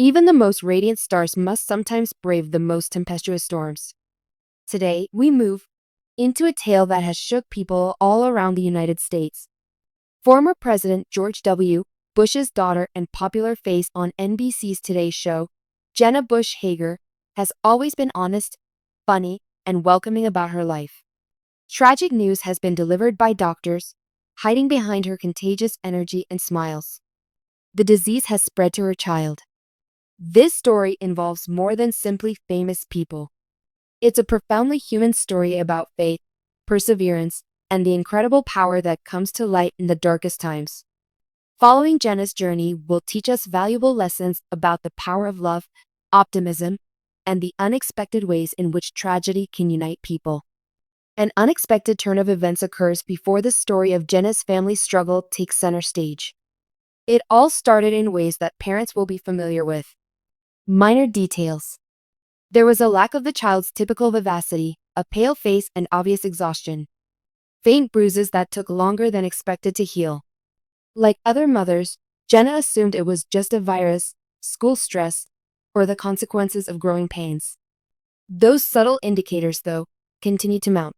Even the most radiant stars must sometimes brave the most tempestuous storms. Today, we move into a tale that has shook people all around the United States. Former President George W. Bush's daughter and popular face on NBC's Today Show, Jenna Bush Hager, has always been honest, funny, and welcoming about her life. Tragic news has been delivered by doctors, hiding behind her contagious energy and smiles. The disease has spread to her child. This story involves more than simply famous people. It's a profoundly human story about faith, perseverance, and the incredible power that comes to light in the darkest times. Following Jenna's journey will teach us valuable lessons about the power of love, optimism, and the unexpected ways in which tragedy can unite people. An unexpected turn of events occurs before the story of Jenna's family struggle takes center stage. It all started in ways that parents will be familiar with. Minor details. There was a lack of the child's typical vivacity, a pale face, and obvious exhaustion. Faint bruises that took longer than expected to heal. Like other mothers, Jenna assumed it was just a virus, school stress, or the consequences of growing pains. Those subtle indicators, though, continued to mount.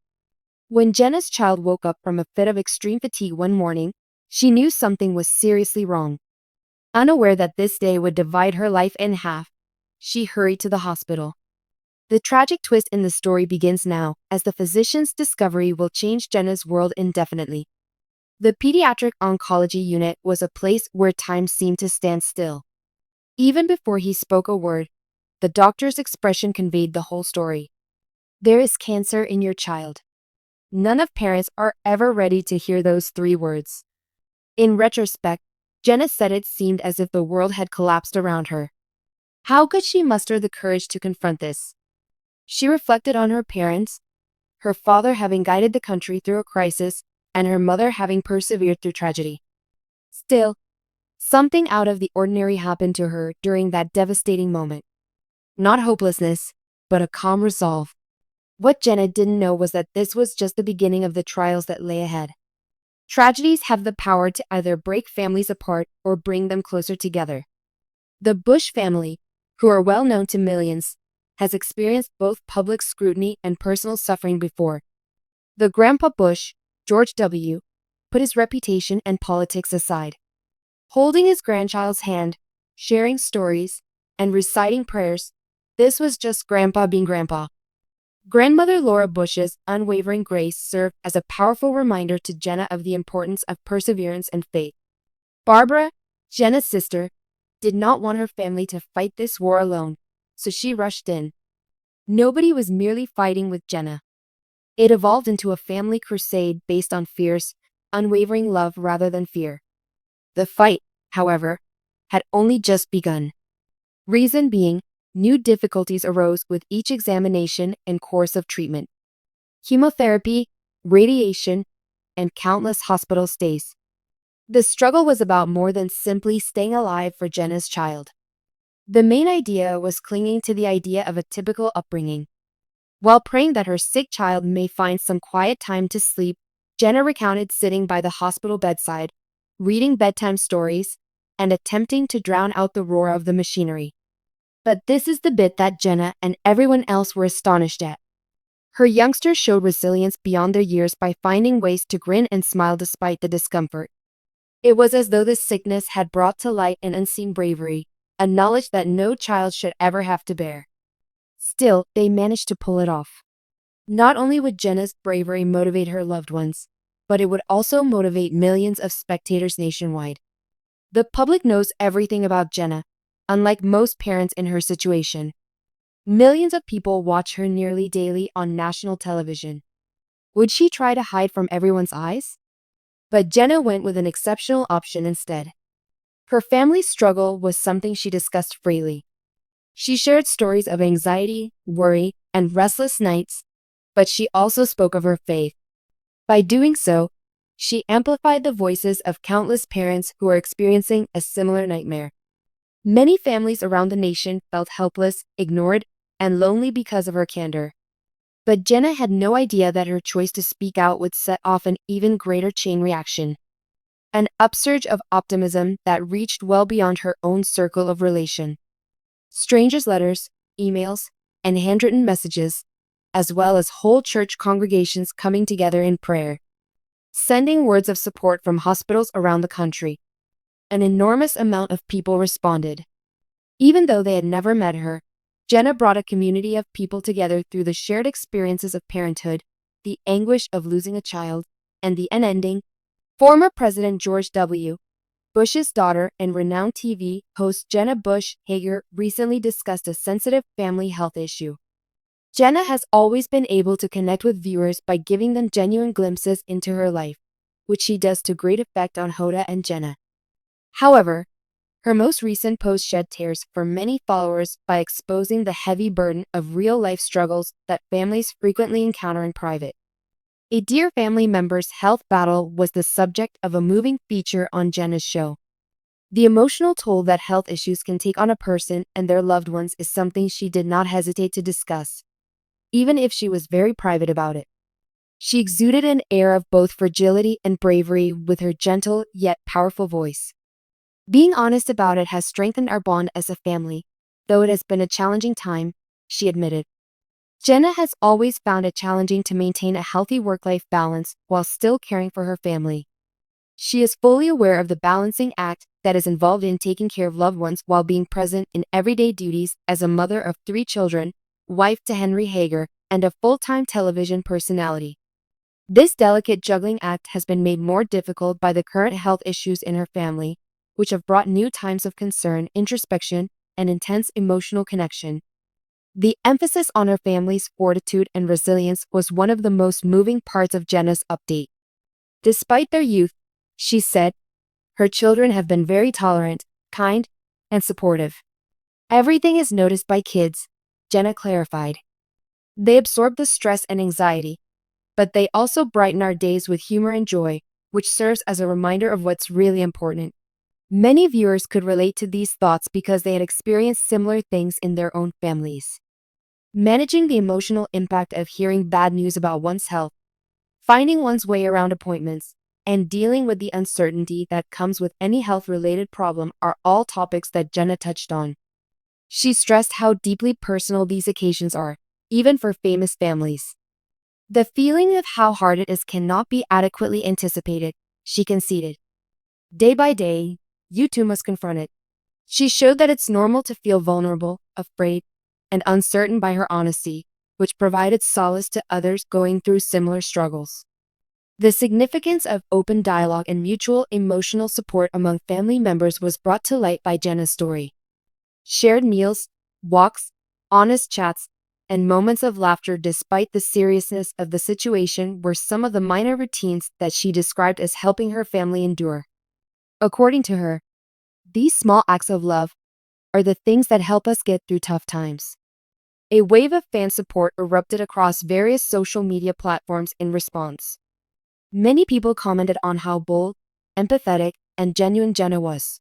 When Jenna's child woke up from a fit of extreme fatigue one morning, she knew something was seriously wrong. Unaware that this day would divide her life in half, she hurried to the hospital. The tragic twist in the story begins now, as the physician's discovery will change Jenna's world indefinitely. The pediatric oncology unit was a place where time seemed to stand still. Even before he spoke a word, the doctor's expression conveyed the whole story. There is cancer in your child. None of parents are ever ready to hear those 3 words. In retrospect, Jenna said it seemed as if the world had collapsed around her. How could she muster the courage to confront this? She reflected on her parents, her father having guided the country through a crisis, and her mother having persevered through tragedy. Still, something out of the ordinary happened to her during that devastating moment. Not hopelessness, but a calm resolve. What Jenna didn't know was that this was just the beginning of the trials that lay ahead. Tragedies have the power to either break families apart or bring them closer together. The Bush family, who are well known to millions, has experienced both public scrutiny and personal suffering before. The Grandpa Bush, George W., put his reputation and politics aside. Holding his grandchild's hand, sharing stories, and reciting prayers, this was just Grandpa being Grandpa. Grandmother Laura Bush's unwavering grace served as a powerful reminder to Jenna of the importance of perseverance and faith. Barbara, Jenna's sister, did not want her family to fight this war alone, so she rushed in. Nobody was merely fighting with Jenna. It evolved into a family crusade based on fierce, unwavering love rather than fear. The fight, however, had only just begun. Reason being, new difficulties arose with each examination and course of treatment. Chemotherapy, radiation, and countless hospital stays. The struggle was about more than simply staying alive for Jenna's child. The main idea was clinging to the idea of a typical upbringing. While praying that her sick child may find some quiet time to sleep, Jenna recounted sitting by the hospital bedside, reading bedtime stories, and attempting to drown out the roar of the machinery. But this is the bit that Jenna and everyone else were astonished at. Her youngster showed resilience beyond their years by finding ways to grin and smile despite the discomfort. It was as though the sickness had brought to light an unseen bravery, a knowledge that no child should ever have to bear. Still, they managed to pull it off. Not only would Jenna's bravery motivate her loved ones, but it would also motivate millions of spectators nationwide. The public knows everything about Jenna, unlike most parents in her situation. Millions of people watch her nearly daily on national television. Would she try to hide from everyone's eyes? But Jenna went with an exceptional option instead. Her family's struggle was something she discussed freely. She shared stories of anxiety, worry, and restless nights, but she also spoke of her faith. By doing so, she amplified the voices of countless parents who are experiencing a similar nightmare. Many families around the nation felt helpless, ignored, and lonely because of her candor. But Jenna had no idea that her choice to speak out would set off an even greater chain reaction. An upsurge of optimism that reached well beyond her own circle of relation. Strangers' letters, emails, and handwritten messages, as well as whole church congregations coming together in prayer, sending words of support from hospitals around the country. An enormous amount of people responded. Even though they had never met her, Jenna brought a community of people together through the shared experiences of parenthood, the anguish of losing a child, and the unending. Former President George W. Bush's daughter and renowned TV host Jenna Bush Hager recently discussed a sensitive family health issue. Jenna has always been able to connect with viewers by giving them genuine glimpses into her life, which she does to great effect on Hoda and Jenna. However, her most recent post shed tears for many followers by exposing the heavy burden of real-life struggles that families frequently encounter in private. A dear family member's health battle was the subject of a moving feature on Jenna's show. The emotional toll that health issues can take on a person and their loved ones is something she did not hesitate to discuss, even if she was very private about it. She exuded an air of both fragility and bravery with her gentle yet powerful voice. Being honest about it has strengthened our bond as a family, though it has been a challenging time, she admitted. Jenna has always found it challenging to maintain a healthy work-life balance while still caring for her family. She is fully aware of the balancing act that is involved in taking care of loved ones while being present in everyday duties as a mother of 3 children, wife to Henry Hager, and a full-time television personality. This delicate juggling act has been made more difficult by the current health issues in her family, which have brought new times of concern, introspection, and intense emotional connection. The emphasis on her family's fortitude and resilience was one of the most moving parts of Jenna's update. Despite their youth, she said, her children have been very tolerant, kind, and supportive. Everything is noticed by kids, Jenna clarified. They absorb the stress and anxiety, but they also brighten our days with humor and joy, which serves as a reminder of what's really important. Many viewers could relate to these thoughts because they had experienced similar things in their own families. Managing the emotional impact of hearing bad news about one's health, finding one's way around appointments, and dealing with the uncertainty that comes with any health-related problem are all topics that Jenna touched on. She stressed how deeply personal these occasions are, even for famous families. The feeling of how hard it is cannot be adequately anticipated, she conceded. Day by day, you too must confront it. She showed that it's normal to feel vulnerable, afraid, and uncertain by her honesty, which provided solace to others going through similar struggles. The significance of open dialogue and mutual emotional support among family members was brought to light by Jenna's story. Shared meals, walks, honest chats, and moments of laughter despite the seriousness of the situation were some of the minor routines that she described as helping her family endure. According to her, these small acts of love are the things that help us get through tough times. A wave of fan support erupted across various social media platforms in response. Many people commented on how bold, empathetic, and genuine Jenna was.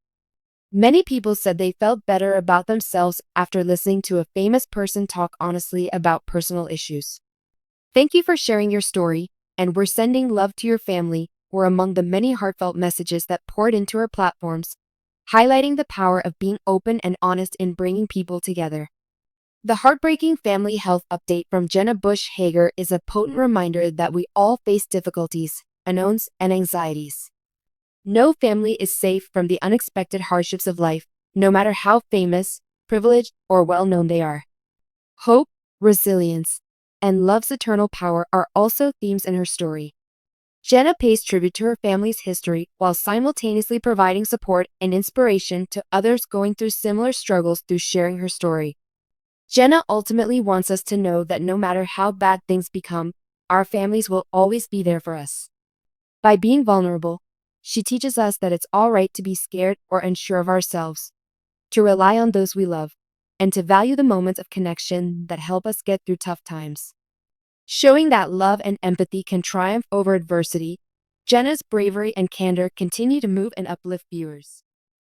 Many people said they felt better about themselves after listening to a famous person talk honestly about personal issues. Thank you for sharing your story, and we're sending love to your family, were among the many heartfelt messages that poured into her platforms, highlighting the power of being open and honest in bringing people together. The heartbreaking family health update from Jenna Bush Hager is a potent reminder that we all face difficulties, unknowns, and anxieties. No family is safe from the unexpected hardships of life, no matter how famous, privileged, or well-known they are. Hope, resilience, and love's eternal power are also themes in her story. Jenna pays tribute to her family's history while simultaneously providing support and inspiration to others going through similar struggles through sharing her story. Jenna ultimately wants us to know that no matter how bad things become, our families will always be there for us. By being vulnerable, she teaches us that it's all right to be scared or unsure of ourselves, to rely on those we love, and to value the moments of connection that help us get through tough times. Showing that love and empathy can triumph over adversity, Jenna's bravery and candor continue to move and uplift viewers.